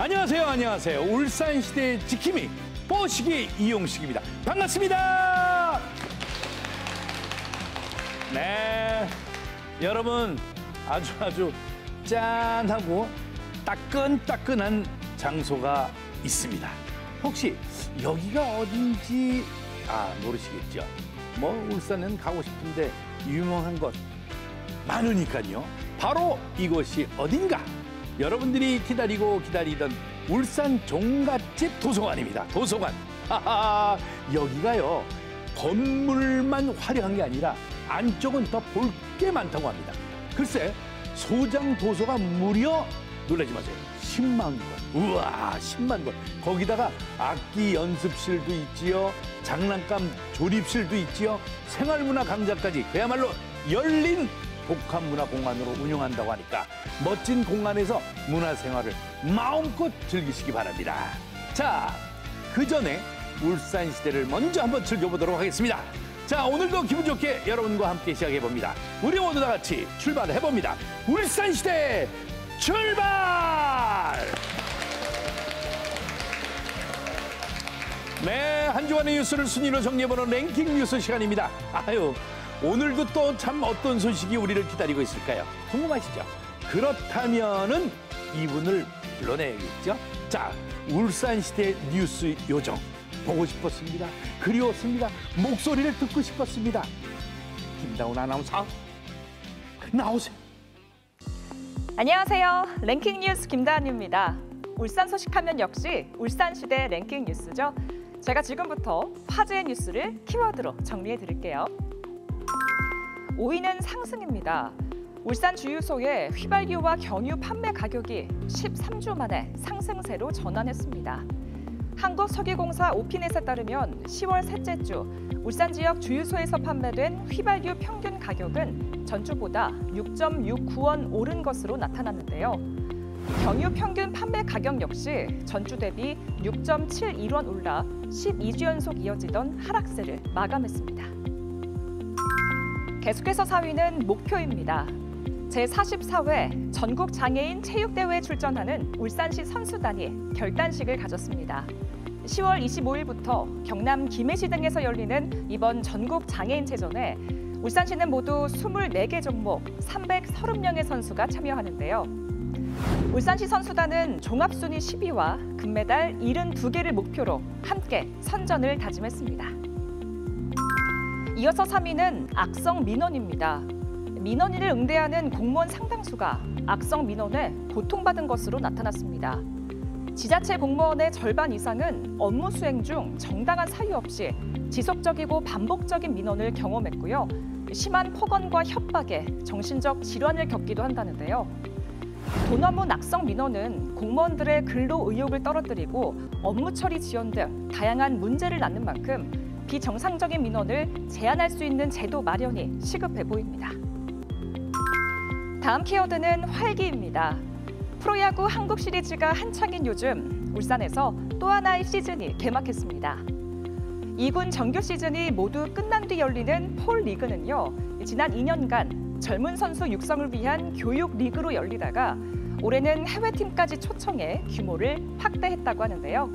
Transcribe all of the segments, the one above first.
안녕하세요, 안녕하세요. 울산시대의 지킴이 뽀시기 이용식입니다. 반갑습니다. 네, 여러분 아주 짠하고 따끈따끈한 장소가 있습니다. 혹시 여기가 어딘지 모르시겠죠? 뭐 울산은 가고 싶은데 유명한 곳 많으니까요. 바로 이곳이 어딘가? 여러분들이 기다리던 울산 종갓집 도서관입니다. 도서관. 하하, 여기가요. 건물만 화려한 게 아니라 안쪽은 더 볼 게 많다고 합니다. 글쎄, 소장 도서가 무려, 놀라지 마세요, 10만 권. 우와, 10만 권. 거기다가 악기 연습실도 있지요. 장난감 조립실도 있지요. 생활문화 강좌까지 그야말로 열린 복합문화공간으로 운영한다고 하니까 멋진 공간에서 문화생활을 마음껏 즐기시기 바랍니다. 자, 그 전에 울산시대를 먼저 한번 즐겨보도록 하겠습니다. 자, 오늘도 기분 좋게 여러분과 함께 시작해봅니다. 우리 모두 다 같이 출발해봅니다. 울산시대 출발! 네, 한 주간의 뉴스를 순위로 정리해보는 랭킹 뉴스 시간입니다. 아유, 오늘도 또 참 어떤 소식이 우리를 기다리고 있을까요? 궁금하시죠? 그렇다면은 이분을 불러내야겠죠? 자, 울산시대 뉴스 요정 보고 싶었습니다. 그리웠습니다. 목소리를 듣고 싶었습니다. 김다운 아나운서 나오세요. 안녕하세요. 랭킹 뉴스 김다은입니다. 울산 소식하면 역시 울산시대 랭킹 뉴스죠. 제가 지금부터 화제의 뉴스를 키워드로 정리해 드릴게요. 5위는 상승입니다. 울산 주유소의 휘발유와 경유 판매 가격이 13주 만에 상승세로 전환했습니다. 한국석유공사 오피넷에 따르면 10월 셋째 주 울산 지역 주유소에서 판매된 휘발유 평균 가격은 전주보다 6.69원 오른 것으로 나타났는데요. 경유 평균 판매 가격 역시 전주 대비 6.71원 올라 12주 연속 이어지던 하락세를 마감했습니다. 계속해서 4위는 목표입니다. 제44회 전국장애인 체육대회에 출전하는 울산시 선수단이 결단식을 가졌습니다. 10월 25일부터 경남 김해시 등에서 열리는 이번 전국장애인체전에 울산시는 모두 24개 종목 330명의 선수가 참여하는데요. 울산시 선수단은 종합순위 10위와 금메달 72개를 목표로 함께 선전을 다짐했습니다. 이어서 3위는 악성 민원입니다. 민원인을 응대하는 공무원 상당수가 악성 민원에 고통받은 것으로 나타났습니다. 지자체 공무원의 절반 이상은 업무 수행 중 정당한 사유 없이 지속적이고 반복적인 민원을 경험했고요. 심한 폭언과 협박에 정신적 질환을 겪기도 한다는데요. 돈화문 악성 민원은 공무원들의 근로 의욕을 떨어뜨리고 업무 처리 지연 등 다양한 문제를 낳는 만큼 비정상적인 민원을 제한할 수 있는 제도 마련이 시급해 보입니다. 다음 키워드는 활기입니다. 프로야구 한국 시리즈가 한창인 요즘 울산에서 또 하나의 시즌이 개막했습니다. 2군 정규 시즌이 모두 끝난 뒤 열리는 폴 리그는요, 지난 2년간 젊은 선수 육성을 위한 교육 리그로 열리다가 올해는 해외팀까지 초청해 규모를 확대했다고 하는데요.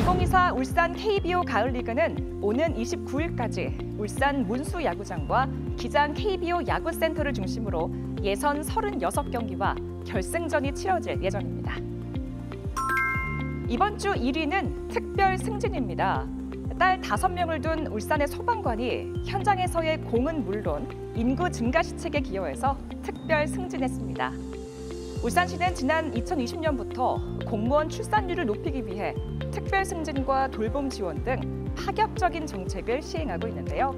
2024 울산 KBO 가을리그는 오는 29일까지 울산 문수 야구장과 기장 KBO 야구센터를 중심으로 예선 36경기와 결승전이 치러질 예정입니다. 이번 주 1위는 특별 승진입니다. 딸 5명을 둔 울산의 소방관이 현장에서의 공은 물론 인구 증가 시책에 기여해서 특별 승진했습니다. 울산시는 지난 2020년부터 공무원 출산율을 높이기 위해 특별 승진과 돌봄 지원 등 파격적인 정책을 시행하고 있는데요.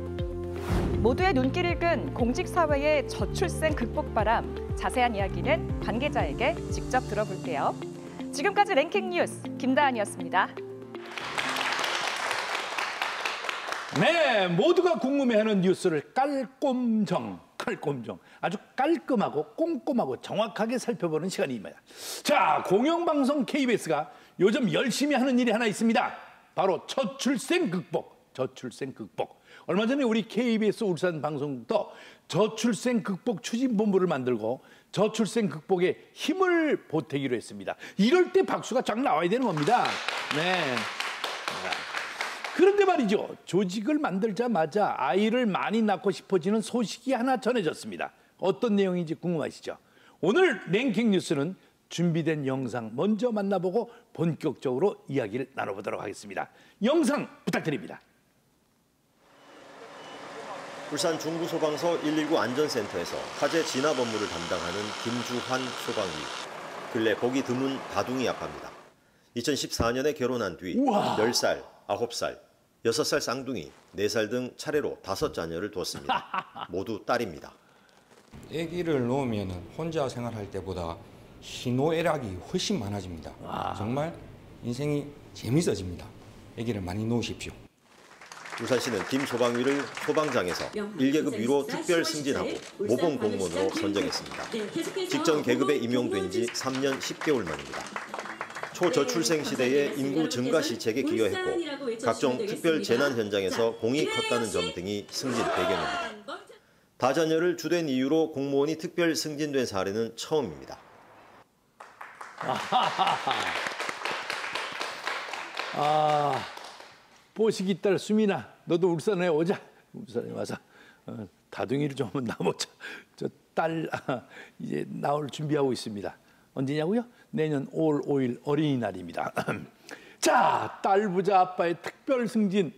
모두의 눈길을 끈 공직사회의 저출생 극복 바람, 자세한 이야기는 관계자에게 직접 들어볼게요. 지금까지 랭킹 뉴스 김다은이었습니다. 네, 모두가 궁금해하는 뉴스를 깔꼼정 아주 깔끔하고 꼼꼼하고 정확하게 살펴보는 시간입니다. 자, 공영방송 KBS가 요즘 열심히 하는 일이 하나 있습니다. 바로 저출생 극복. 얼마 전에 우리 KBS 울산 방송도 저출생 극복 추진본부를 만들고 저출생 극복에 힘을 보태기로 했습니다. 이럴 때 박수가 쫙 나와야 되는 겁니다. 네. 그런데 말이죠. 조직을 만들자마자 아이를 많이 낳고 싶어지는 소식이 하나 전해졌습니다. 어떤 내용인지 궁금하시죠? 오늘 랭킹 뉴스는 준비된 영상 먼저 만나보고 본격적으로 이야기를 나눠보도록 하겠습니다. 영상 부탁드립니다. 울산 중부소방서 119 안전센터에서 화재 진압 업무를 담당하는 김주환 소방위. 근래 보기 드문 다둥이 아빠입니다. 2014년에 결혼한 뒤 우와. 10살, 9살, 6살 쌍둥이, 4살 등 차례로 5자녀를 두었습니다. 모두 딸입니다. 아기를 놓으면 혼자 생활할 때보다 희노애락이 훨씬 많아집니다. 정말 인생이 재밌어집니다. 아기를 많이 놓으십시오. 울산시는 김 소방위를 소방장에서 1계급 위로 특별 승진하고 모범 공무원으로 선정했습니다. 직전 계급에 임용된 지 3년 10개월 만입니다. 초저출생 시대의 인구 증가 시책에 기여했고 각종 특별 재난 현장에서 공이 컸다는 점 등이 승진 배경입니다. 다자녀를 주된 이유로 공무원이 특별 승진된 사례는 처음입니다. 뽀식이 딸 수민아, 너도 울산에 오자. 울산에 와서 다둥이를 좀 한번 낳아보자. 저 딸 이제 나올 준비하고 있습니다. 언제냐고요? 내년 5월 5일 어린이날입니다. 자, 딸 부자 아빠의 특별 승진.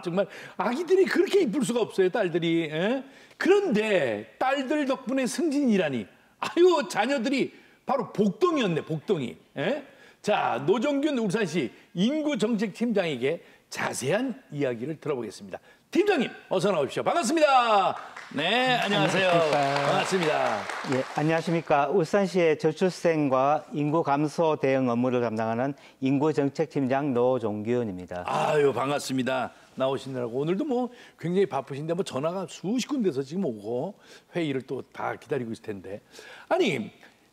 정말 아기들이 그렇게 이쁠 수가 없어요, 딸들이. 에? 그런데 딸들 덕분에 승진이라니. 아유, 자녀들이 바로 복덩이였네, 복덩이. 에? 자, 노정균 울산시 인구정책팀장에게 자세한 이야기를 들어보겠습니다. 팀장님, 어서 나오십시오. 반갑습니다. 네, 안녕하세요. 반갑습니다. 예, 안녕하십니까. 울산시의 저출생과 인구 감소 대응 업무를 담당하는 인구정책팀장 노종균입니다. 아유, 반갑습니다. 나오시느라고. 오늘도 뭐 굉장히 바쁘신데 뭐 전화가 수십 군데서 지금 오고 회의를 또 다 기다리고 있을 텐데. 아니,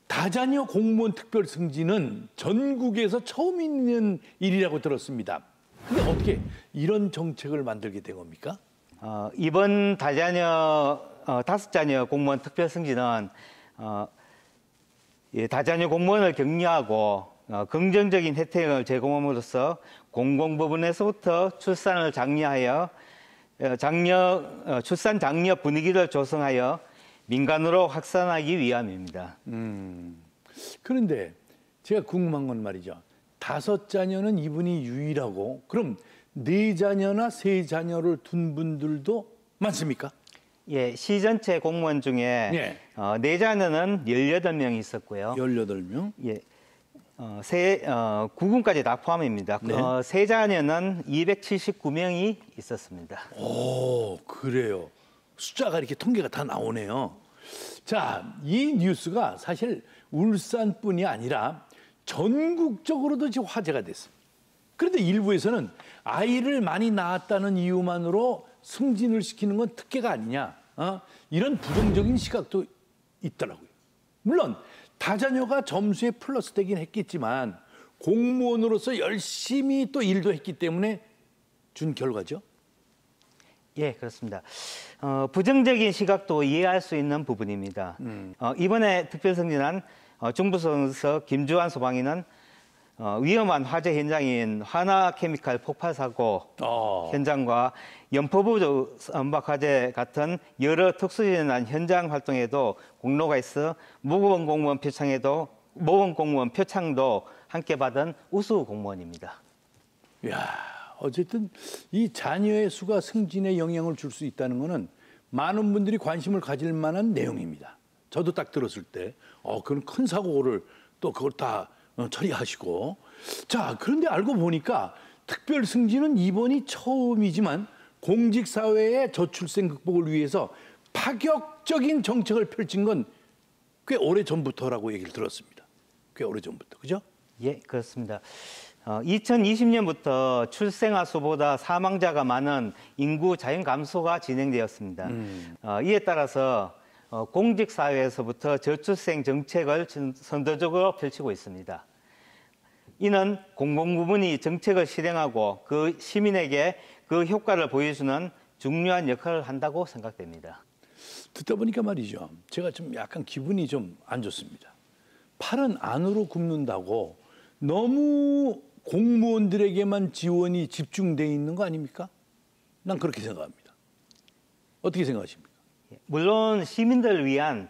다자녀 공무원 특별 승진은 전국에서 처음 있는 일이라고 들었습니다. 근데 어떻게 이런 정책을 만들게 된 겁니까? 이번 다자녀 5자녀 공무원 특별 승진은 다자녀 공무원을 격려하고 긍정적인 혜택을 제공함으로써 공공부문에서부터 출산을 장려하여 출산 장려 분위기를 조성하여 민간으로 확산하기 위함입니다. 그런데 제가 궁금한 건 말이죠. 5자녀는 이분이 유일하고 그럼 4자녀나 3자녀를 둔 분들도 많습니까? 예, 시 전체 공무원 중에 예. 4자녀는 18명이 있었고요. 18명? 예, 구군까지 다 포함입니다. 네. 3자녀는 279명이 있었습니다. 오, 그래요. 숫자가 이렇게 통계가 다 나오네요. 자, 이 뉴스가 사실 울산뿐이 아니라 전국적으로도 지금 화제가 됐습니다. 그런데 일부에서는 아이를 많이 낳았다는 이유만으로 승진을 시키는 건 특혜가 아니냐. 이런 부정적인 시각도 있더라고요. 물론 다자녀가 점수에 플러스 되긴 했겠지만 공무원으로서 열심히 또 일도 했기 때문에 준 결과죠. 예, 그렇습니다. 부정적인 시각도 이해할 수 있는 부분입니다. 이번에 특별승진한 중부소방서 김주환 소방위는 위험한 화재 현장인 화나케미칼 폭발 사고 현장과 연포부 선박 화재 같은 여러 특수재난 현장 활동에도 공로가 있어 모범 공무원 표창도 함께 받은 우수 공무원입니다. 이야, 어쨌든 이 자녀의 수가 승진에 영향을 줄 수 있다는 것은 많은 분들이 관심을 가질 만한 내용입니다. 저도 딱 들었을 때 그런 큰 사고를 또 그걸 다 처리하시고. 자, 그런데 알고 보니까 특별 승진은 이번이 처음이지만 공직사회의 저출생 극복을 위해서 파격적인 정책을 펼친 건 꽤 오래전부터라고 얘기를 들었습니다. 꽤 오래전부터, 그죠? 예, 그렇습니다. 2020년부터 출생아 수보다 사망자가 많은 인구 자연 감소가 진행되었습니다. 이에 따라서 공직사회에서부터 저출생 정책을 선도적으로 펼치고 있습니다. 이는 공공부문이 정책을 실행하고 그 시민에게 그 효과를 보여주는 중요한 역할을 한다고 생각됩니다. 듣다 보니까 말이죠. 제가 좀 약간 기분이 좀 안 좋습니다. 팔은 안으로 굽는다고 너무 공무원들에게만 지원이 집중돼 있는 거 아닙니까? 난 그렇게 생각합니다. 어떻게 생각하십니까? 물론 시민들을 위한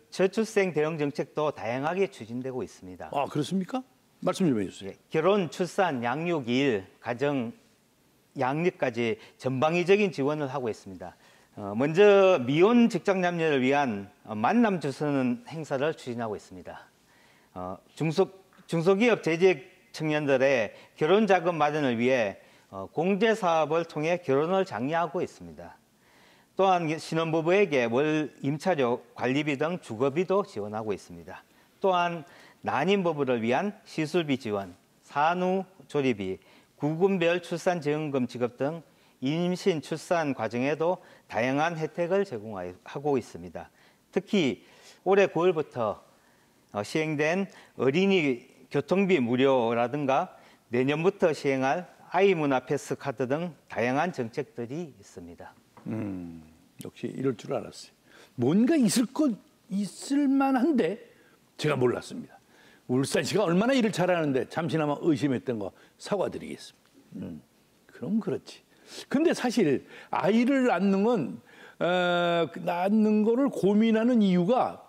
저출생 대응 정책도 다양하게 추진되고 있습니다. 아, 그렇습니까? 말씀 좀 해주세요. 결혼, 출산, 양육, 일, 가정, 양립까지 전방위적인 지원을 하고 있습니다. 먼저 미혼 직장 남녀를 위한 만남 주선은 행사를 추진하고 있습니다. 중소기업 재직 청년들의 결혼 자금 마련을 위해 공제 사업을 통해 결혼을 장려하고 있습니다. 또한 신혼부부에게 월 임차료, 관리비 등 주거비도 지원하고 있습니다. 또한 난임 부부를 위한 시술비 지원, 산후 조리비, 구군별 출산지원금 지급 등 임신 출산 과정에도 다양한 혜택을 제공하고 있습니다. 특히 올해 9월부터 시행된 어린이 교통비 무료라든가 내년부터 시행할 아이 문화 패스 카드 등 다양한 정책들이 있습니다. 역시 이럴 줄 알았어요. 뭔가 있을 만한데 제가 몰랐습니다. 울산시가 얼마나 일을 잘하는데 잠시나마 의심했던 거 사과드리겠습니다. 그럼 그렇지. 근데 사실 아이를 낳는 거를 고민하는 이유가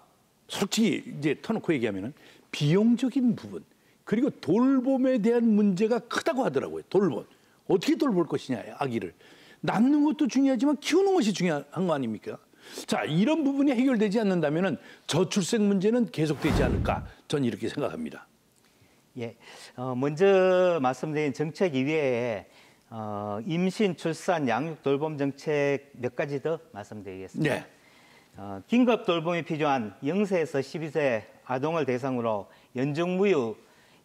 솔직히 이제 터놓고 얘기하면은 비용적인 부분 그리고 돌봄에 대한 문제가 크다고 하더라고요. 돌봄. 어떻게 돌볼 것이냐, 아기를. 낳는 것도 중요하지만 키우는 것이 중요한 거 아닙니까? 자, 이런 부분이 해결되지 않는다면은 저출생 문제는 계속되지 않을까? 전 이렇게 생각합니다. 예, 먼저 말씀드린 정책 이외에 임신, 출산, 양육 돌봄 정책 몇 가지 더 말씀드리겠습니다. 네. 긴급 돌봄이 필요한 0세에서 12세 아동을 대상으로 연중무휴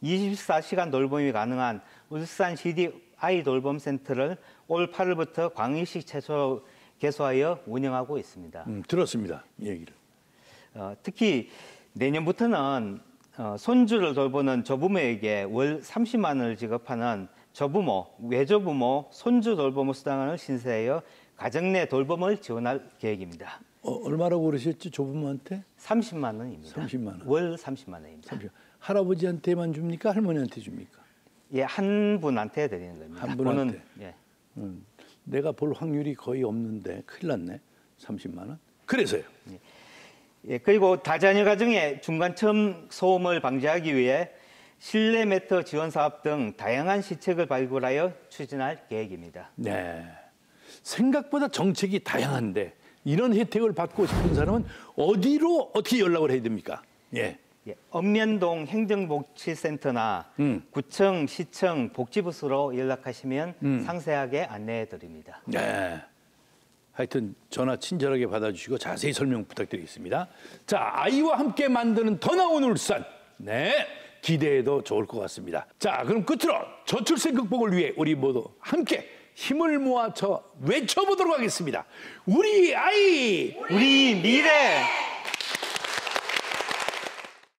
24시간 돌봄이 가능한 울산 시리 아이 돌봄센터를 올 8월부터 광역시 최초 개소하여 운영하고 있습니다. 들었습니다, 이 얘기를. 특히 내년부터는 손주를 돌보는 조부모에게 월 30만 원을 지급하는 조부모, 외조부모, 손주 돌봄 수당을 신설하여 가정 내 돌봄을 지원할 계획입니다. 얼마라고 그러셨지, 조부모한테? 30만 원입니다. 30만 원. 월 30만 원입니다. 할아버지한테만 줍니까? 할머니한테 줍니까? 예, 한 분한테 드리는 겁니다. 한 분한테? 본은, 예. 내가 볼 확률이 거의 없는데 큰일 났네. 30만 원. 그래서요. 예, 그리고 다자녀 가정의 중간첨 소음을 방지하기 위해 실내 매트 지원 사업 등 다양한 시책을 발굴하여 추진할 계획입니다. 네. 생각보다 정책이 다양한데 이런 혜택을 받고 싶은 사람은 어디로 어떻게 연락을 해야 됩니까? 예. 예, 읍면동 행정복지센터나 구청, 시청 복지부서로 연락하시면 상세하게 안내해 드립니다. 네. 하여튼 전화 친절하게 받아주시고 자세히 설명 부탁드리겠습니다. 자, 아이와 함께 만드는 더 나은 울산. 네, 기대해도 좋을 것 같습니다. 자, 그럼 끝으로 저출생 극복을 위해 우리 모두 함께 힘을 모아 외쳐보도록 하겠습니다. 우리 아이, 우리 미래!